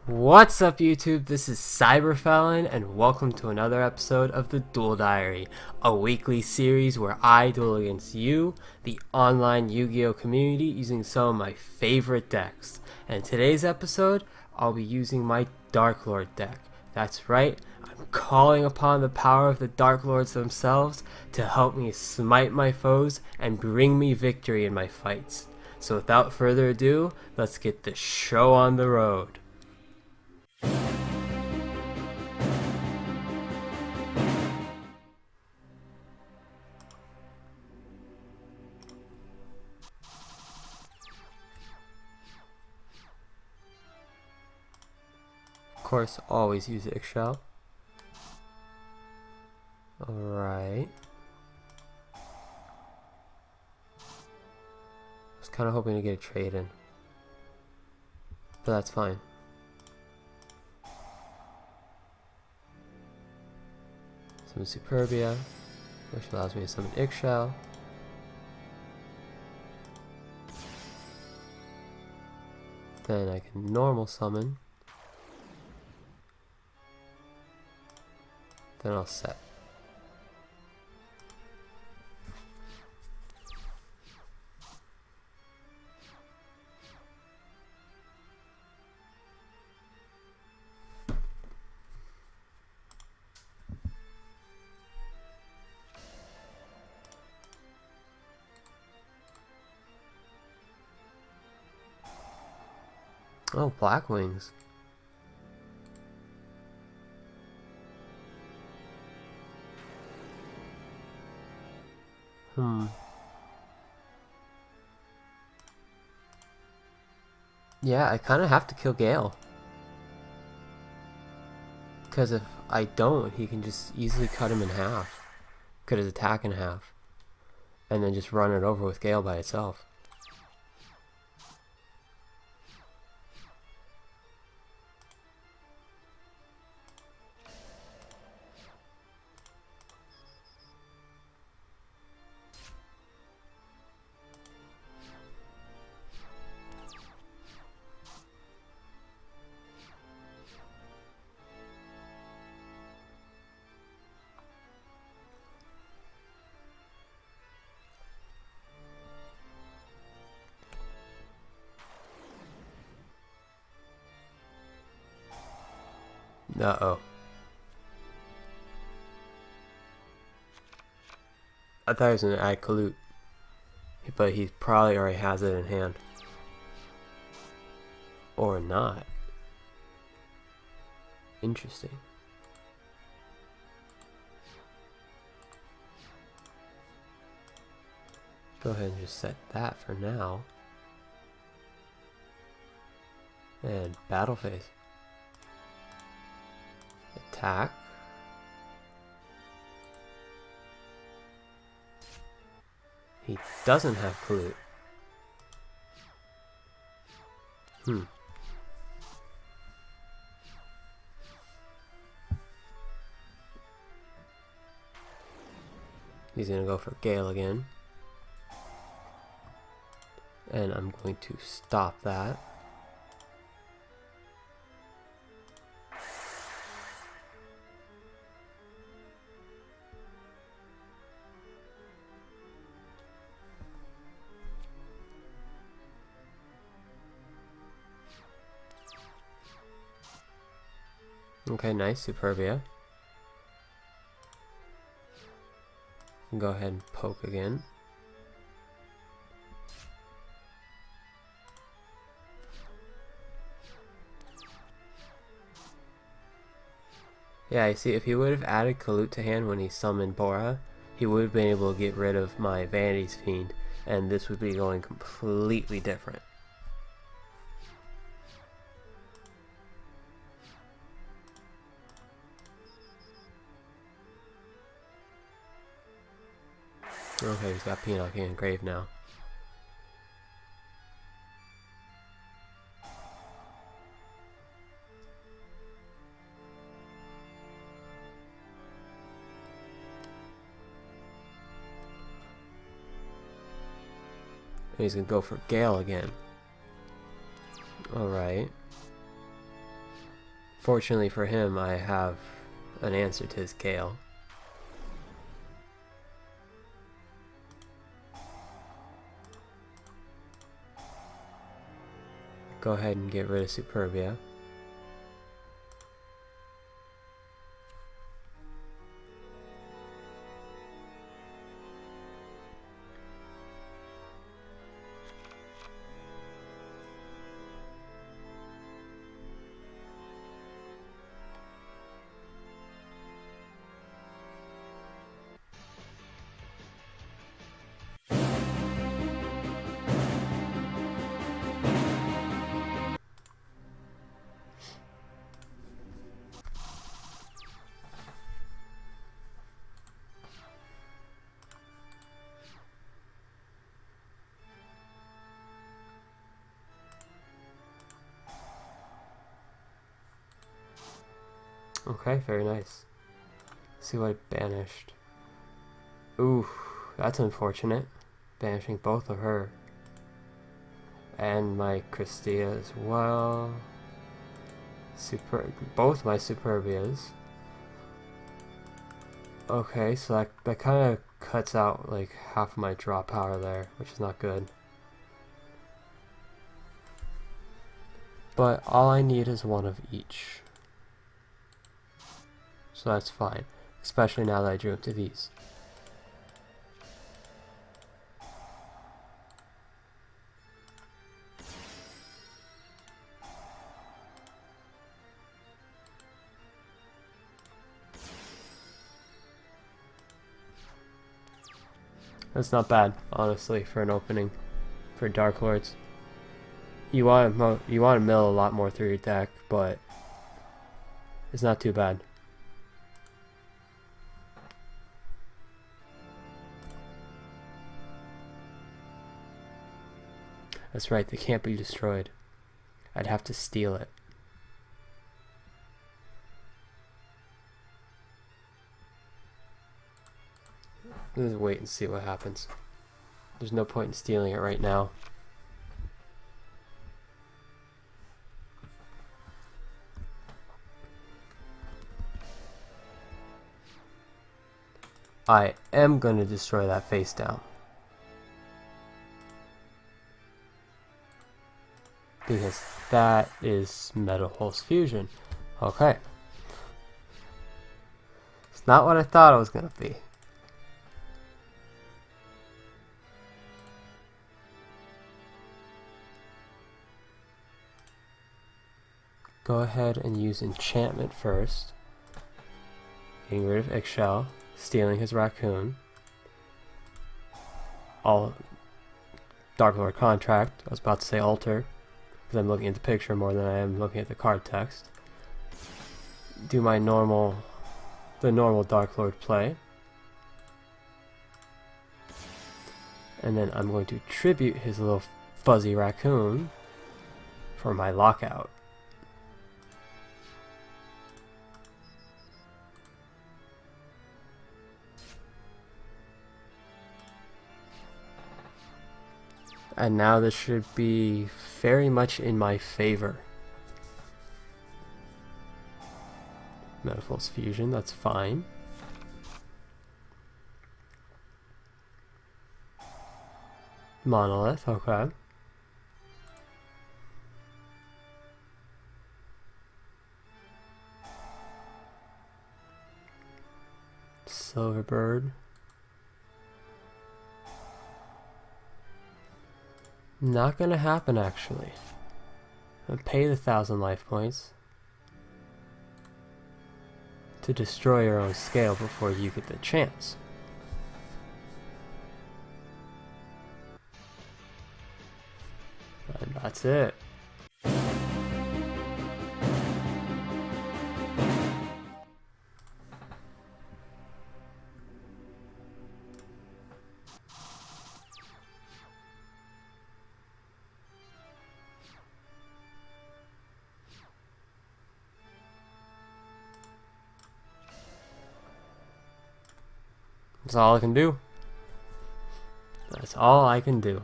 What's up YouTube, this is Cyberfelon and welcome to another episode of the Duel Diary, a weekly series where I duel against you, the online Yu-Gi-Oh community, using some of my favorite decks. And in today's episode, I'll be using my Darklord deck. That's right, I'm calling upon the power of the Darklords themselves to help me smite my foes and bring me victory in my fights. So without further ado, let's get the show on the road. Of course, always use eggshell. Alright. I was kind of hoping to get a trade in, but that's fine. Summon Superbia, which allows me to summon eggshell. Then I can normal summon. Then I'll set. Oh, Black Wings. Yeah, I kind of have to kill Gale. Because if I don't, he can just easily cut him in half. Cut his attack in half. And then just run it over with Gale by itself. Uh-oh. I thought he was going to add Kalut, but he probably already has it in hand. Or not. Interesting. Go ahead and just set that for now. And battle phase. Attack. He doesn't have Kalut. He's gonna go for Gale again. And I'm going to stop that. Okay, nice, Superbia. Go ahead and poke again. Yeah, you see, if he would have added Kalut to hand when he summoned Bora, he would have been able to get rid of my Vanity's Fiend, and this would be going completely different. Okay, he's got Peanut engraved now. And he's gonna go for Gale again. Alright. Fortunately for him, I have an answer to his Gale. Go ahead and get rid of Superbia. Okay, very nice. Let's see what it banished. Ooh, that's unfortunate. Banishing both of her. And my Christia as well. Both my Superbias. Okay, so that kind of cuts out like half of my draw power there, which is not good. But all I need is one of each. So that's fine, especially now that I drew into these. That's not bad, honestly, for an opening for Darklords. You want to mill a lot more through your deck, but it's not too bad. That's right, they can't be destroyed. I'd have to steal it. Let's wait and see what happens. There's no point in stealing it right now. I am going to destroy that face down. Because that is Metal Pulse Fusion. Okay. It's not what I thought it was going to be. Go ahead and use enchantment first. Getting rid of Eggshell, stealing his raccoon. All Darklord contract. I was about to say alter, because I'm looking at the picture more than I am looking at the card text. Do my normal Darklord play. And then I'm going to tribute his little fuzzy raccoon for my lockout. And now this should be very much in my favor. Metal Pulse Fusion, that's fine. Monolith, okay. Silverbird. Not gonna happen, actually. I'll pay the 1,000 life points to destroy your own scale before you get the chance. And that's it. That's all I can do. That's all I can do.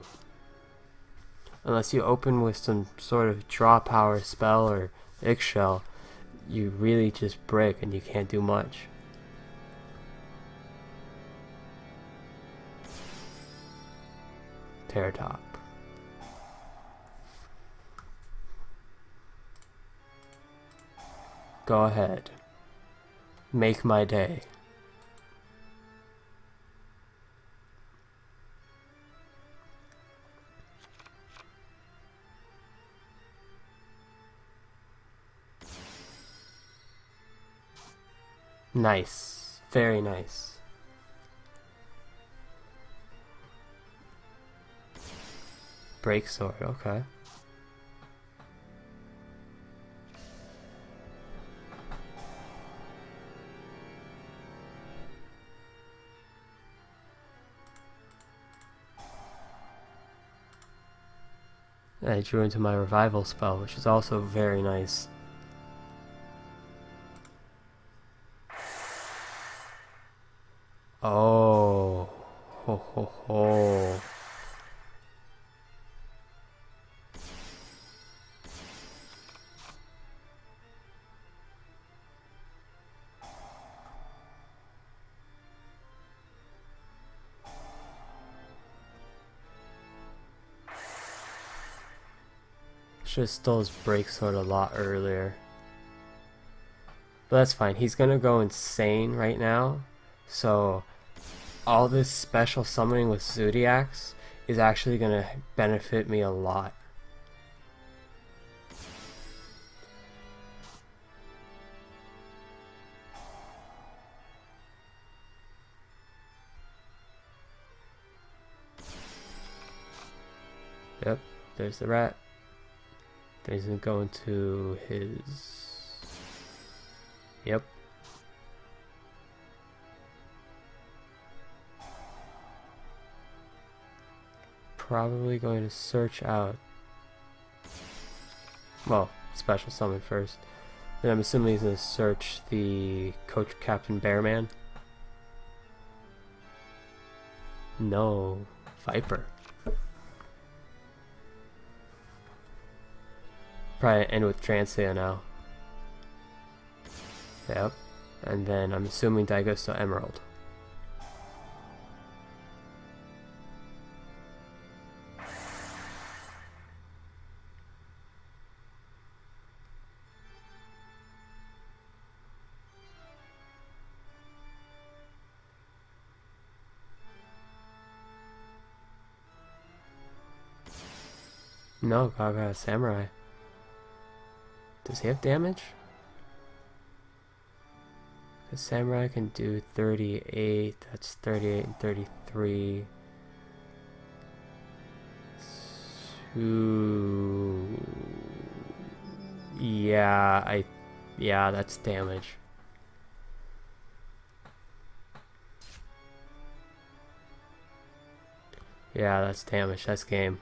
Unless you open with some sort of draw power spell or Eggshell, you really just break and you can't do much. Terratop. Go ahead. Make my day. Nice. Very nice. Break sword, okay. I drew into my revival spell, which is also very nice. Oh, ho ho ho. Should have stole his break sword a lot earlier. But that's fine. He's gonna go insane right now. So all this special summoning with Zodiacs is actually gonna benefit me a lot. Yep, there's the rat. Then he's gonna go into his... Yep. Probably going to search out... Well, special summon first. Then I'm assuming he's gonna search the Coach Captain Bearman. No, Viper. Probably end with Transea now. Yep. And then I'm assuming Daigusto Emerald. No, Gaga Samurai. Does he have damage? The Samurai can do 38, that's 38 and 33. Yeah, that's damage. Yeah, that's damage, that's game.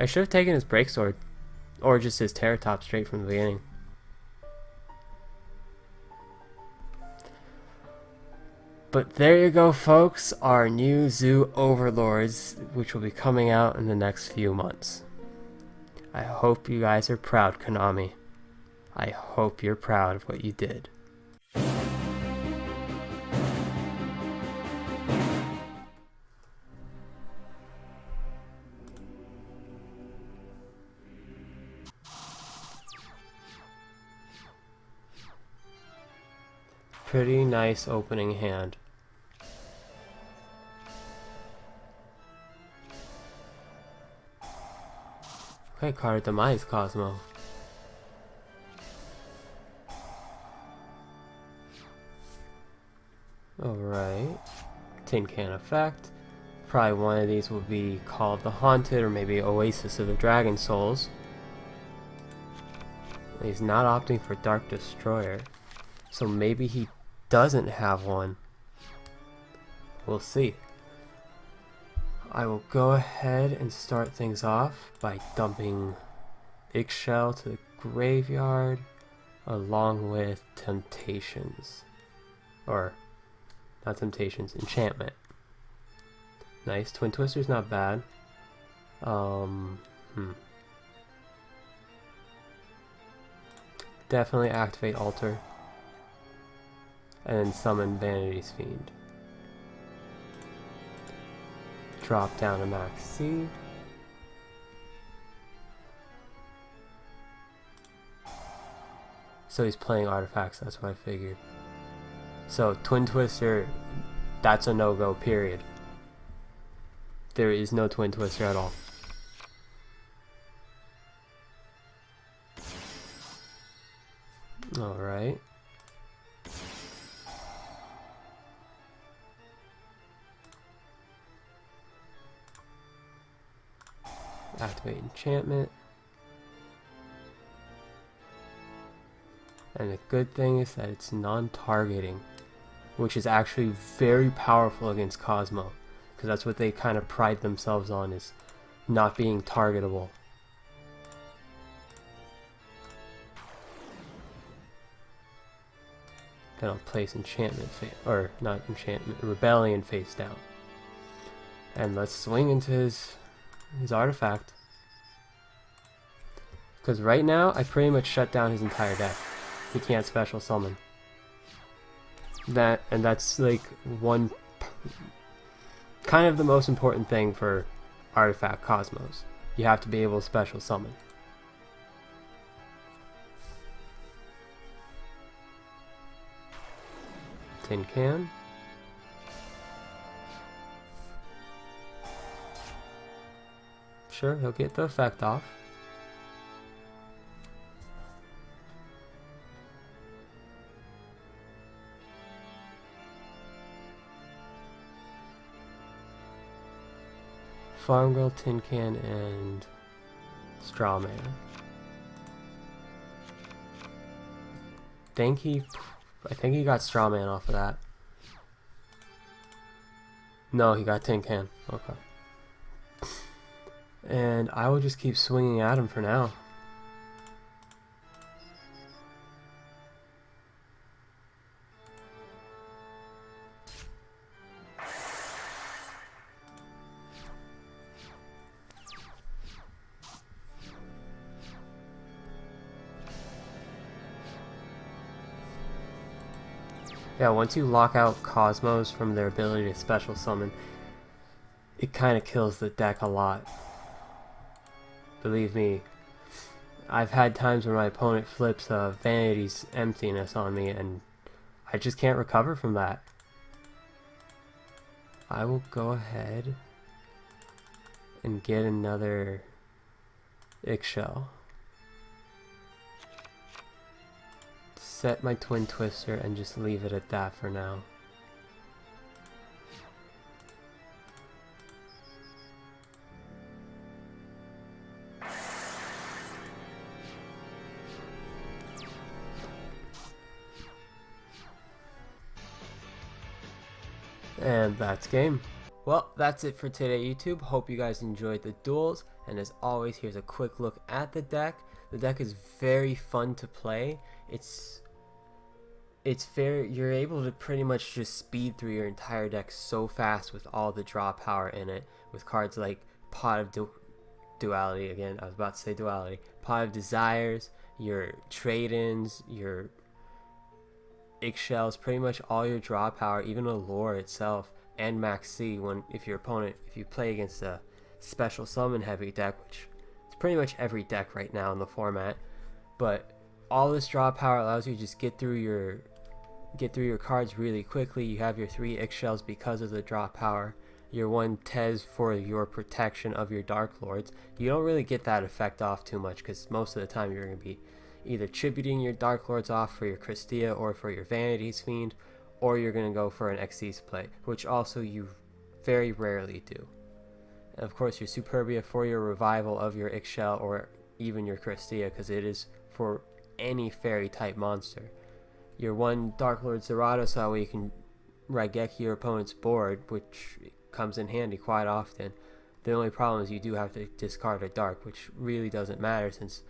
I should have taken his break sword, or just his Terratop straight from the beginning. But there you go, folks, our new zoo overlords, which will be coming out in the next few months. I hope you guys are proud, Konami. I hope you're proud of what you did. Pretty nice opening hand. Okay, card Demise Cosmo. Alright. Tin Can effect. Probably one of these will be called the Haunted or maybe Oasis of the Dragon Souls. He's not opting for Dark Destroyer. So maybe he doesn't have one. We'll see. I will go ahead and start things off by dumping Eggshell to the graveyard along with Temptations. Or, not Temptations, Enchantment. Nice. Twin Twister's not bad. Definitely activate Altar. And then summon Vanity's Fiend. Drop down to Max C. So he's playing artifacts, that's what I figured. So Twin Twister, that's a no-go, period. There is no Twin Twister at all. Alright. Activate enchantment. And the good thing is that it's non-targeting, which is actually very powerful against Cosmo, because that's what they kind of pride themselves on, is not being targetable. Then I'll place enchantment, or not enchantment, rebellion face down. And let's swing into his artifact. Because right now, I pretty much shut down his entire deck. He can't special summon. That's like one, kind of the most important thing for artifact Cosmos. You have to be able to special summon. Tin Can. Sure, he'll get the effect off. Farm Girl, Tin Can, and Strawman. I think he got Strawman off of that. No, he got Tin Can. Okay. And I will just keep swinging at him for now. Yeah, once you lock out Cosmos from their ability to special summon, it kind of kills the deck a lot. Believe me, I've had times where my opponent flips Vanity's Emptiness on me and I just can't recover from that. I will go ahead and get another Eggshell. Set my Twin Twister and just leave it at that for now. And that's game. Well, that's it for today, YouTube. Hope you guys enjoyed the duels, and as always, here's a quick look at the deck. The deck is very fun to play. You're able to pretty much just speed through your entire deck so fast with all the draw power in it, with cards like Pot of Duality, again, I was about to say Duality, Pot of Desires, your trade-ins, your Eggshells, pretty much all your draw power, even Allure itself, and Max C if you play against a special summon heavy deck, which is pretty much every deck right now in the format. But all this draw power allows you to just get through your cards really quickly. You have your 3 Eggshells because of the draw power, your 1 Tez for your protection of your Darklords. You don't really get that effect off too much because most of the time you're going to be either tributing your Darklords off for your Christia or for your Vanity's Fiend, or you're going to go for an Xyz play, which also you very rarely do. And of course your Superbia for your revival of your Eggshell or even your Christia, because it is for any fairy type monster. Your 1 Darklord Zerato, so that way you can Raigeki your opponent's board, which comes in handy quite often. The only problem is you do have to discard a dark, which really doesn't matter since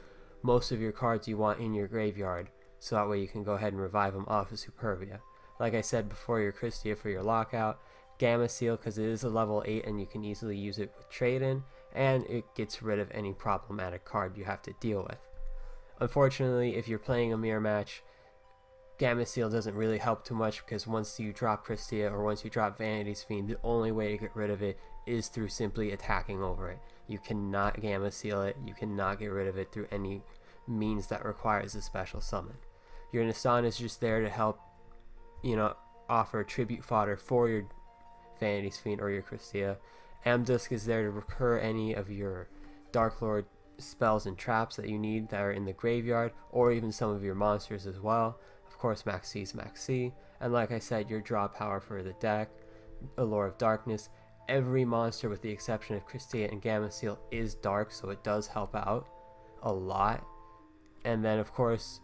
most of your cards you want in your graveyard, so that way you can go ahead and revive them off of Superbia. Like I said before, your Christia for your lockout, Gamma Seal because it is a level 8 and you can easily use it with trade-in, and it gets rid of any problematic card you have to deal with. Unfortunately, if you're playing a mirror match, Gamma Seal doesn't really help too much because once you drop Christia or once you drop Vanity's Fiend, the only way to get rid of it is through simply attacking over it. You cannot Gamma Seal it, you cannot get rid of it through any means that requires a special summon. Your Nastan is just there to help, offer tribute fodder for your Vanity's Fiend or your Christia. Amdusk is there to recur any of your Darklord spells and traps that you need that are in the graveyard, or even some of your monsters as well. Of course, Max C is Max C. And like I said, your draw power for the deck, Allure of Darkness. Every monster with the exception of Christia and Gamma Seal is dark, so it does help out a lot. And then of course,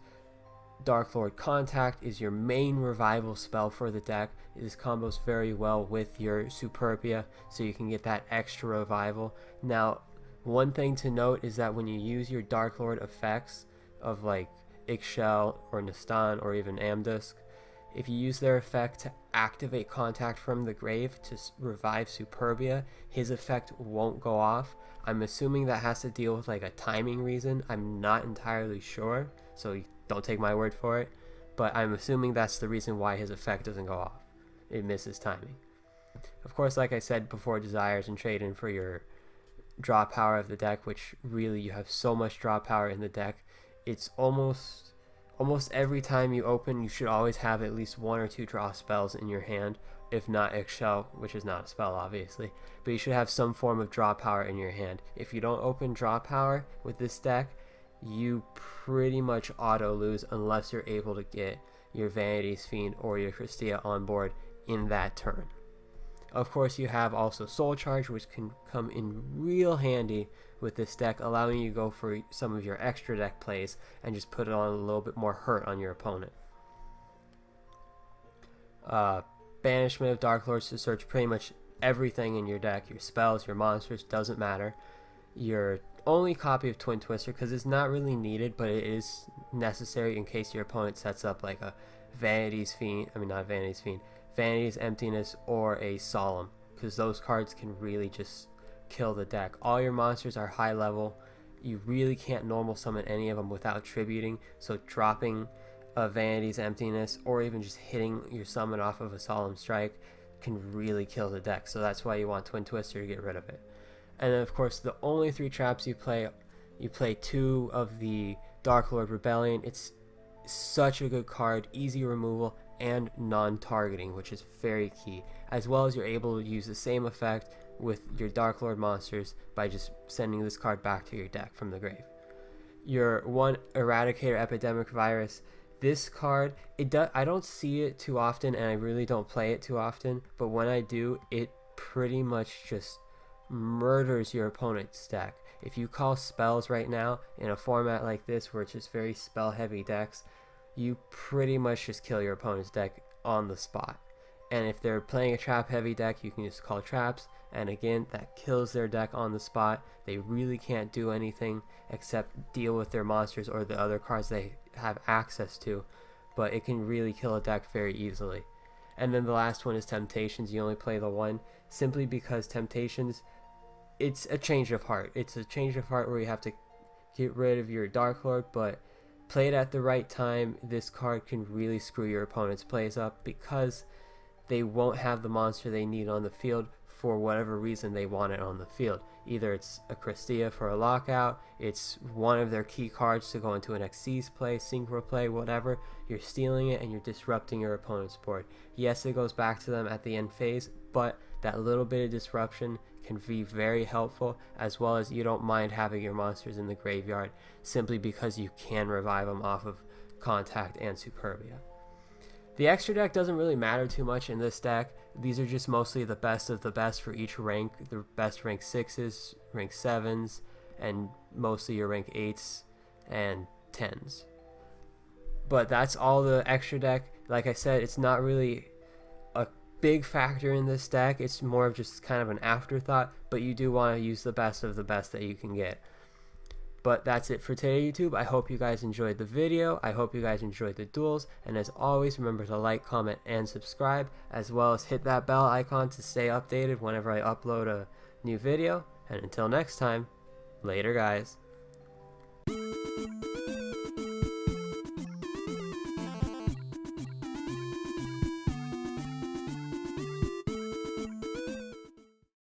Darklord Contact is your main revival spell for the deck. It combos very well with your Superbia, so you can get that extra revival. Now, one thing to note is that when you use your Darklord effects of like Ixchel or Nastan or even Amdusk, if you use their effect to activate Contact from the grave to revive Superbia, his effect won't go off. I'm assuming that has to deal with like a timing reason. I'm not entirely sure, so don't take my word for it, but I'm assuming that's the reason why his effect doesn't go off. It misses timing. Of course, like I said before, Desires and trade in for your draw power of the deck, which really you have so much draw power in the deck. It's almost every time you open, you should always have at least 1 or 2 draw spells in your hand, if not Ixchel, which is not a spell obviously, but you should have some form of draw power in your hand. If you don't open draw power with this deck, you pretty much auto lose unless you're able to get your Vanity's Fiend or your Christia on board in that turn. Of course, you have also Soul Charge, which can come in real handy with this deck, allowing you to go for some of your extra deck plays and just put it on a little bit more hurt on your opponent. Banishment of Darklords to search pretty much everything in your deck, your spells, your monsters, doesn't matter. Your only copy of Twin Twister, because it's not really needed, but it is necessary in case your opponent sets up like a Vanity's Emptiness or a Solemn, because those cards can really just kill the deck. All your monsters are high level. You really can't normal summon any of them without tributing, so dropping a Vanity's Emptiness or even just hitting your summon off of a Solemn Strike can really kill the deck, so that's why you want Twin Twister to get rid of it. And then of course the only 3 traps you play 2 of the Darklord Rebellion. It's such a good card, easy removal and non-targeting, which is very key, as well as you're able to use the same effect with your Darklord monsters by just sending this card back to your deck from the grave. Your 1 Eradicator Epidemic Virus, this card, I don't see it too often and I really don't play it too often, but when I do, it pretty much just murders your opponent's deck. If you call spells right now in a format like this where it's just very spell heavy decks, you pretty much just kill your opponent's deck on the spot. And if they're playing a trap heavy deck, you can just call traps, and again, that kills their deck on the spot. They really can't do anything except deal with their monsters or the other cards they have access to, but it can really kill a deck very easily. And then the last one is Temptations. You only play the 1 simply because Temptations, it's a change of heart. It's a change of heart where you have to get rid of your Darklord, but played at the right time, this card can really screw your opponent's plays up because they won't have the monster they need on the field for whatever reason they want it on the field. Either it's a Christia for a lockout, it's one of their key cards to go into an Xyz play, Synchro play, whatever. You're stealing it and you're disrupting your opponent's board. Yes, it goes back to them at the end phase, but that little bit of disruption can be very helpful, as well as you don't mind having your monsters in the graveyard simply because you can revive them off of Contact and Superbia. The extra deck doesn't really matter too much in this deck. These are just mostly the best of the best for each rank. The best rank 6s, rank 7s, and mostly your rank 8s and 10s. But that's all the extra deck. Like I said, it's not really a big factor in this deck. It's more of just kind of an afterthought, but you do want to use the best of the best that you can get. But that's it for today, YouTube. I hope you guys enjoyed the video. I hope you guys enjoyed the duels. And as always, remember to like, comment, and subscribe, as well as hit that bell icon to stay updated whenever I upload a new video. And until next time, later guys.